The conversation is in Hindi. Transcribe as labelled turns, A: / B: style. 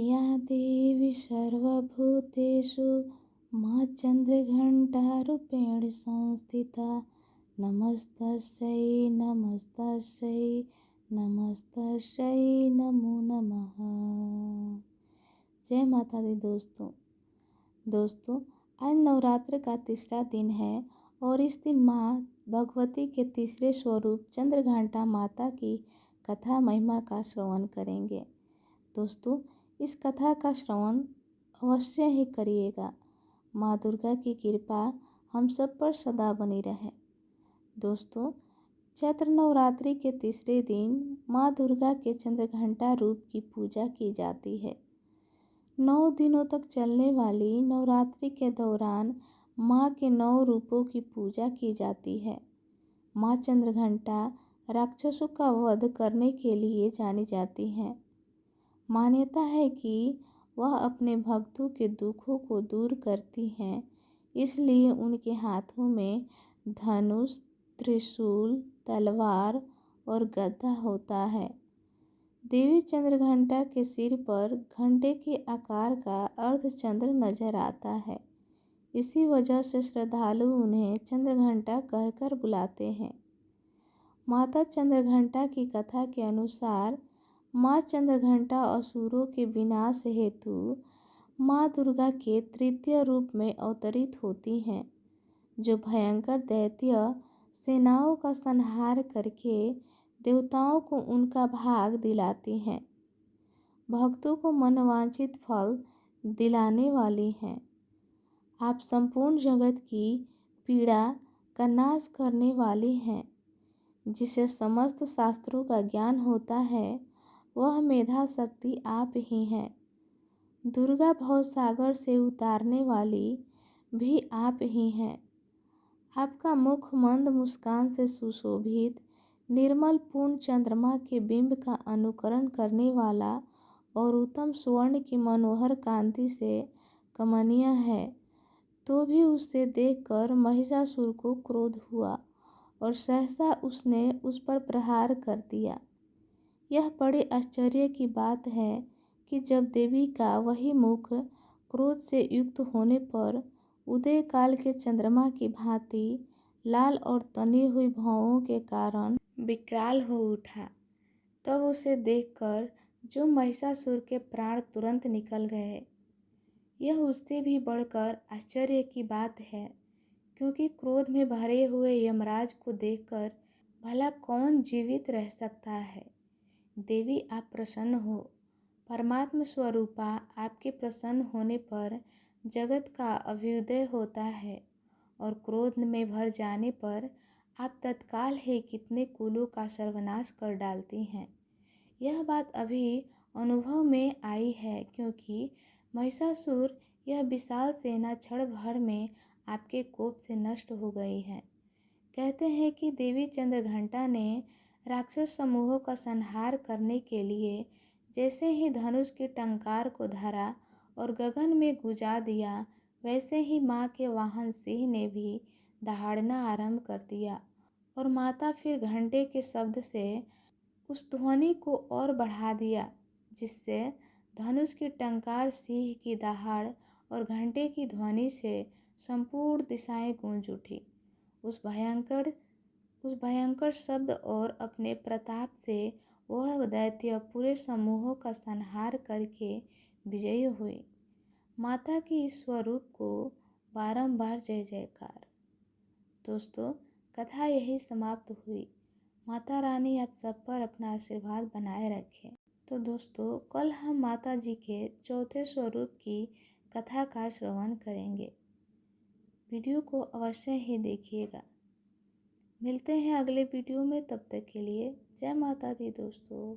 A: या देवी सर्वभूतेषु मा चन्द्रघण्टारूपेण संस्थिता नमस्तस्यै नमस्तस्यै नमस्तस्यै नमो नमः। जय माता दी दोस्तों आज नवरात्र का तीसरा दिन है और इस दिन माँ भगवती के तीसरे स्वरूप चंद्रघंटा माता की कथा महिमा का श्रवण करेंगे। दोस्तों इस कथा का श्रवण अवश्य ही करिएगा। माँ दुर्गा की कृपा हम सब पर सदा बनी रहे। दोस्तों चैत्र नवरात्रि के तीसरे दिन माँ दुर्गा के चंद्रघंटा रूप की पूजा की जाती है। 9 दिनों तक चलने वाली नवरात्रि के दौरान माँ के 9 रूपों की पूजा की जाती है। माँ चंद्रघंटा राक्षसों का वध करने के लिए जानी जाती हैं। मान्यता है कि वह अपने भक्तों के दुखों को दूर करती हैं, इसलिए उनके हाथों में धनुष, त्रिशूल, तलवार और गदा होता है। देवी चंद्रघंटा के सिर पर घंटे के आकार का अर्धचंद्र नजर आता है। इसी वजह से श्रद्धालु उन्हें चंद्रघंटा कहकर बुलाते हैं। माता चंद्रघंटा की कथा के अनुसार माँ चंद्रघंटा असुरों के विनाश हेतु माँ दुर्गा के तृतीय रूप में अवतरित होती हैं, जो भयंकर दैत्य सेनाओं का संहार करके देवताओं को उनका भाग दिलाती हैं। भक्तों को मनवांछित फल दिलाने वाली हैं। आप संपूर्ण जगत की पीड़ा का नाश करने वाली हैं। जिसे समस्त शास्त्रों का ज्ञान होता है वह मेधा शक्ति आप ही हैं। दुर्गा भवसागर से उतारने वाली भी आप ही हैं। आपका मुख मंद मुस्कान से सुशोभित निर्मल पूर्ण चंद्रमा के बिंब का अनुकरण करने वाला और उत्तम स्वर्ण की मनोहर कांति से कमनीय है। तो भी उसे देखकर महिषासुर को क्रोध हुआ और सहसा उसने उस पर प्रहार कर दिया। यह बड़े आश्चर्य की बात है कि जब देवी का वही मुख क्रोध से युक्त होने पर उदय काल के चंद्रमा की भांति लाल और तनी हुई भौहों के कारण विकराल हो उठा, तब उसे देखकर जो महिषासुर के प्राण तुरंत निकल गए। यह उससे भी बढ़कर आश्चर्य की बात है, क्योंकि क्रोध में भरे हुए यमराज को देखकर भला कौन जीवित रह सकता है। देवी आप प्रसन्न हो। परमात्म स्वरूपा आपके प्रसन्न होने पर जगत का अभ्युदय होता है और क्रोध में भर जाने पर आप तत्काल ही कितने कुलों का सर्वनाश कर डालती हैं। यह बात अभी अनुभव में आई है, क्योंकि महिषासुर यह विशाल सेना क्षण भर में आपके कोप से नष्ट हो गई है। कहते हैं कि देवी चंद्रघंटा ने राक्षस समूहों का संहार करने के लिए जैसे ही धनुष की टंकार को धरा और गगन में गुजा दिया, वैसे ही माँ के वाहन सिंह ने भी दहाड़ना आरंभ कर दिया और माता फिर घंटे के शब्द से उस ध्वनि को और बढ़ा दिया, जिससे धनुष की टंकार, सिंह की दहाड़ और घंटे की ध्वनि से संपूर्ण दिशाएं गूंज उठी। उस भयंकर शब्द और अपने प्रताप से वह दैत्य पूरे समूहों का संहार करके विजयी हुई। माता की इस स्वरूप को बारंबार जय जयकार। दोस्तों कथा यही समाप्त हुई। माता रानी आप सब पर अपना आशीर्वाद बनाए रखें। तो दोस्तों कल हम माता जी के चौथे स्वरूप की कथा का श्रवण करेंगे। वीडियो को अवश्य ही देखिएगा। मिलते हैं अगले वीडियो में, तब तक के लिए जय माता दी दोस्तों।